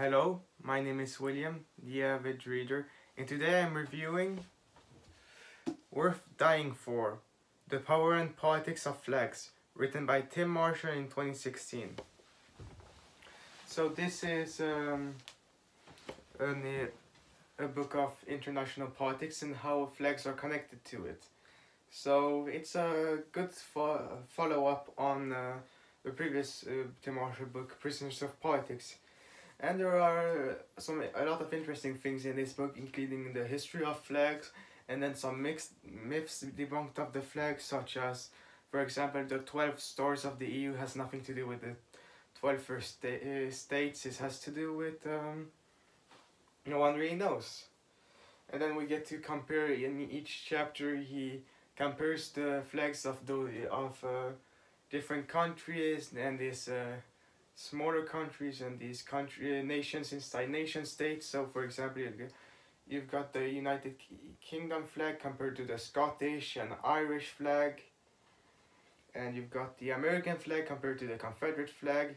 Hello, my name is William, the Avid reader, and today I'm reviewing Worth Dying For, The Power and Politics of Flags, written by Tim Marshall in 2016. So this is a book of international politics and how flags are connected to it. So it's a good follow-up on the previous Tim Marshall book, Prisoners of Politics. And there are a lot of interesting things in this book, including the history of flags, and then some mixed myths debunked of the flag, such as, for example, the 12 stars of the EU has nothing to do with the 12 first states. It has to do with no one really knows. And then we get to compare. In each chapter, he compares the flags of different countries and these smaller countries and these nations inside nation states. So for example, you've got the United Kingdom flag compared to the Scottish and Irish flag, and you've got the American flag compared to the Confederate flag.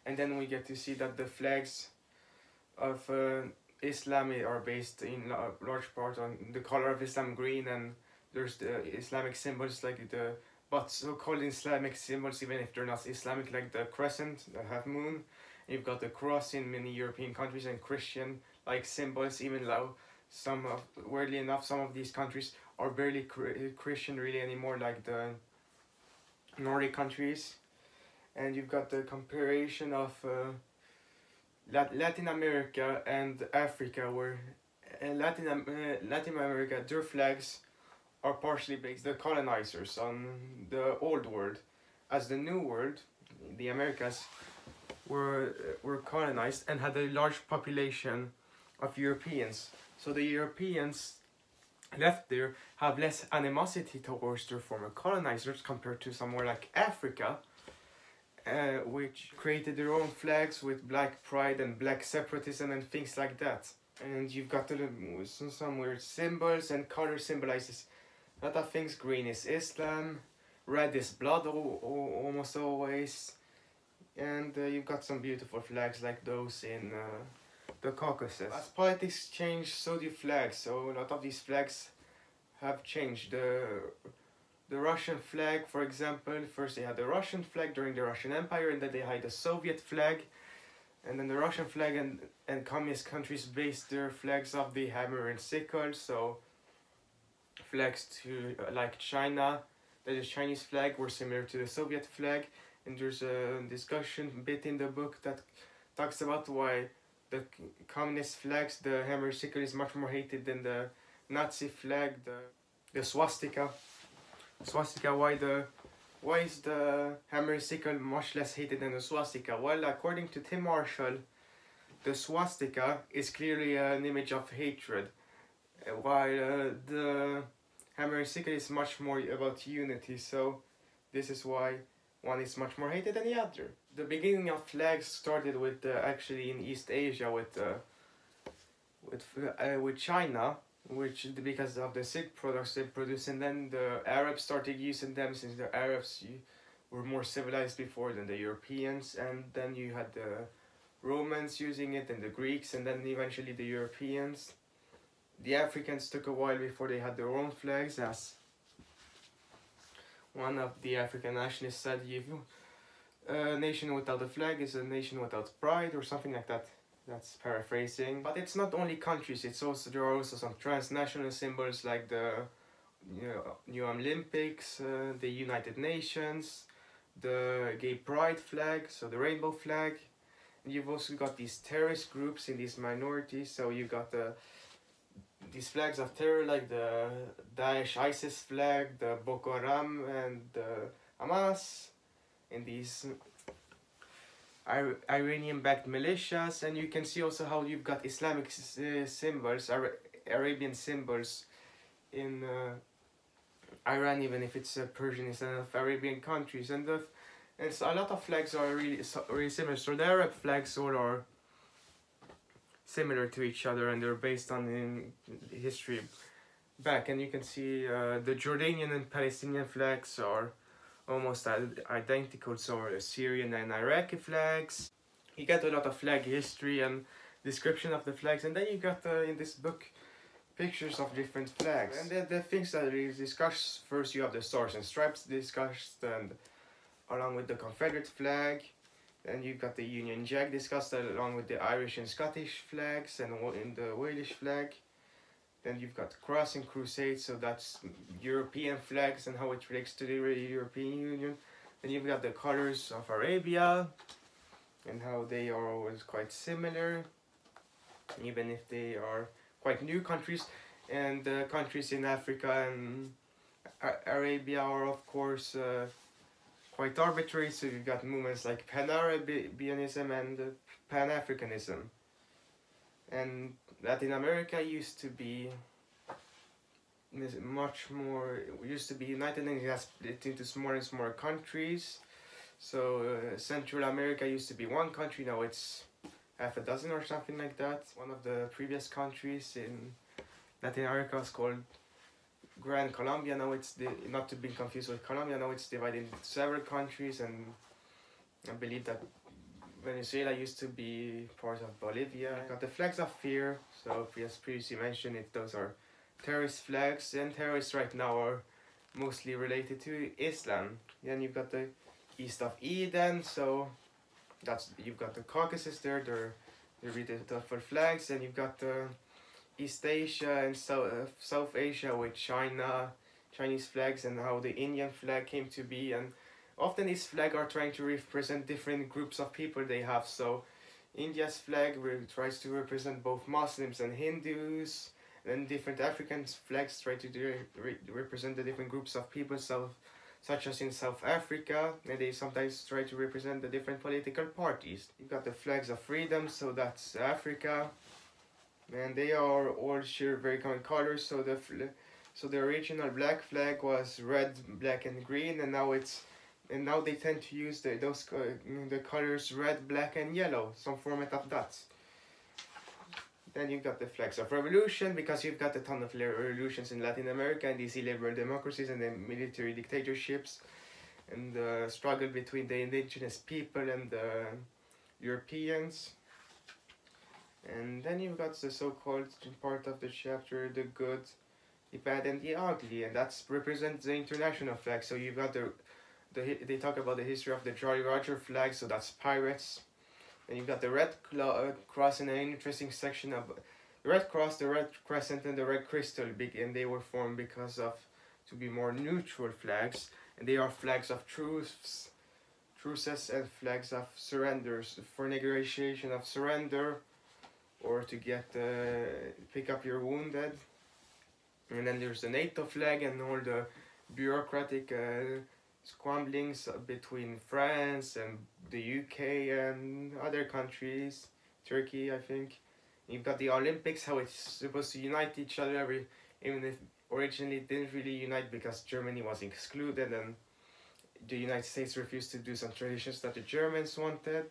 And then we get to see that the flags of Islam are based in large part on the color of Islam, green, and there's the Islamic symbols like the so-called Islamic symbols, even if they're not Islamic, like the crescent, the half moon. You've got the cross in many European countries, and Christian-like symbols, even though weirdly enough, some of these countries are barely Christian really anymore, like the Nordic countries. And you've got the comparison of Latin America and Africa, where Latin America, their flags are partially based the colonizers on the old world, as the new world, the Americas, were colonized and had a large population of Europeans. So the Europeans left there have less animosity towards their former colonizers compared to somewhere like Africa, which created their own flags with black pride and black separatism and things like that. And you've got some weird symbols, and color symbolizes a lot of things. Green is Islam, red is blood almost always, and you've got some beautiful flags like those in the Caucasus. As politics change, so do flags. So a lot of these flags have changed. The Russian flag, for example, first they had the Russian flag during the Russian Empire, and then they had the Soviet flag, and then the Russian flag and communist countries based their flags off the hammer and sickle. So flags to like China, the Chinese flag were similar to the Soviet flag, and there's a discussion bit in the book that talks about why the communist flags, the hammer sickle, is much more hated than the Nazi flag, the swastika. Why is the hammer sickle much less hated than the swastika? Well, according to Tim Marshall, the swastika is clearly an image of hatred, while the hammer and sickle is much more about unity. So this is why one is much more hated than the other. The beginning of flags started with actually in East Asia with China, which because of the silk products they produce, and then the Arabs started using them, since the Arabs were more civilized before than the Europeans, and then you had the Romans using it, and the Greeks, and then eventually the Europeans. The Africans took a while before they had their own flags, as one of the African nationalists said, a nation without a flag is a nation without pride, or something like that. That's paraphrasing. But it's not only countries, there are also some transnational symbols like the New Olympics, the United Nations, the gay pride flag, so the rainbow flag. And you've also got these terrorist groups in these minorities, so you've got these flags of terror like the Daesh ISIS flag, the Boko Haram and the Hamas, and these Iranian-backed militias. And you can see also how you've got Islamic symbols, Arabian symbols in Iran, even if it's Persian instead of Arabian countries. And so a lot of flags are really similar. So the Arab flags all are similar to each other, and they're based on in history back. And you can see the Jordanian and Palestinian flags are almost identical, so are the Syrian and Iraqi flags. you get a lot of flag history and description of the flags, and then you got in this book pictures of different flags. And the things that we discuss, first you have the stars and stripes discussed, and along with the Confederate flag. Then you've got the Union Jack discussed along with the Irish and Scottish flags and in the Welsh flag. Then you've got Cross and Crusade, so that's European flags and how it relates to the European Union. Then you've got the colors of Arabia and how they are always quite similar, even if they are quite new countries. And the countries in Africa and Arabia are of course quite arbitrary, so you've got movements like Pan-Arabianism and Pan-Africanism. And Latin America used to be much more, used to be united, and it has split into smaller and smaller countries. So Central America used to be one country, now it's half a dozen or something like that. One of the previous countries in Latin America was called Grand Colombia. Now it's not to be confused with Colombia. Now it's divided into several countries, and I believe that Venezuela used to be part of Bolivia. Got the flags of fear. So as previously mentioned, those are terrorist flags, and terrorists right now are mostly related to Islam. Then you've got the East of Eden. So you've got the Caucasus there. They're really the flags, and you've got the East Asia and South Asia with Chinese flags, and how the Indian flag came to be. And often these flags are trying to represent different groups of people they have. So India's flag tries to represent both Muslims and Hindus, and different African flags try to represent the different groups of people, such as in South Africa, and they sometimes try to represent the different political parties. You've got the flags of freedom, so that's Africa. And they are all share very common colors. So the original black flag was red, black, and green, and now they tend to use the colors red, black, and yellow, some format of that. Then you've got the flags of revolution, because you've got a ton of revolutions in Latin America, and these illiberal democracies and the military dictatorships, and the struggle between the indigenous people and the Europeans. And then you've got the so-called part of the chapter, the good, the bad, and the ugly, and that represents the international flag. So you've got they talk about the history of the Jolly Roger flag, so that's pirates. Then you've got the red cross in an interesting section of the red cross, the red crescent, and the red crystal, and they were formed to be more neutral flags, and they are flags of truces and flags of surrenders, for negotiation of surrender, or to pick up your wounded. And then there's the NATO flag and all the bureaucratic squabblings between France and the UK and other countries, Turkey I think. You've got the Olympics, how it's supposed to unite each other, even if originally it didn't really unite because Germany was excluded and the United States refused to do some traditions that the Germans wanted.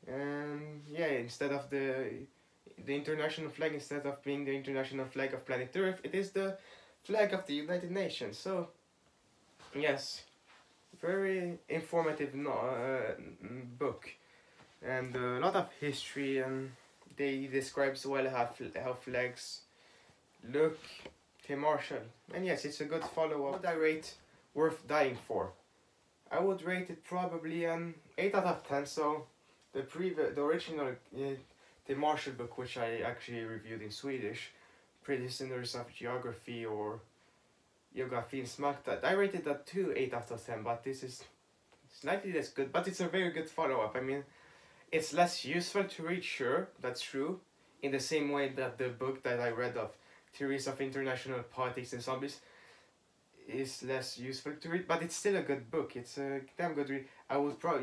And yeah, instead of the international flag, instead of being the international flag of planet Earth, it is the flag of the United Nations. So yes, very informative book, and a lot of history, and they describes well how flags look. Tim Marshall, and yes, it's a good follow-up. What would I rate Worth Dying For? I would rate it probably an 8 out of 10. So the original Tim Marshall book, which I actually reviewed in Swedish, Prisoners of Geography or Geografin Smaktat, I rated that too 8 out of 10, but this is slightly less good, but it's a very good follow-up. I mean, it's less useful to read, sure, that's true, in the same way that the book that I read of Theories of International Politics and Zombies is less useful to read, but it's still a good book. It's a damn good read.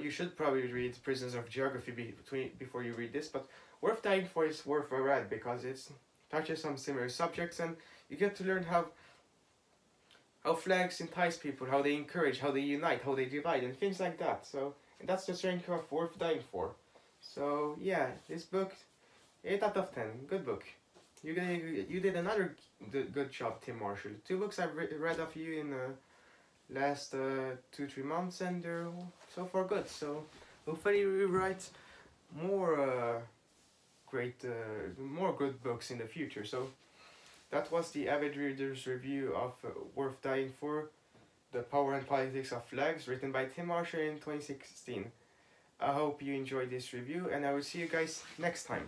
You should probably read Prisoners of Geography before you read this, but Worth Dying For is worth a read because it touches on similar subjects, and you get to learn how flags entice people, how they encourage, how they unite, how they divide, and things like that. So, and that's the strength of Worth Dying For. So yeah, this book, 8 out of 10, good book. You did another good job, Tim Marshall. 2 books I've read of you in the last 2-3 months, and they're so far good. So hopefully we write more more good books in the future. So that was the Avid Reader's review of Worth Dying For, The Power and Politics of Flags, written by Tim Archer in 2016. I hope you enjoyed this review, and I will see you guys next time.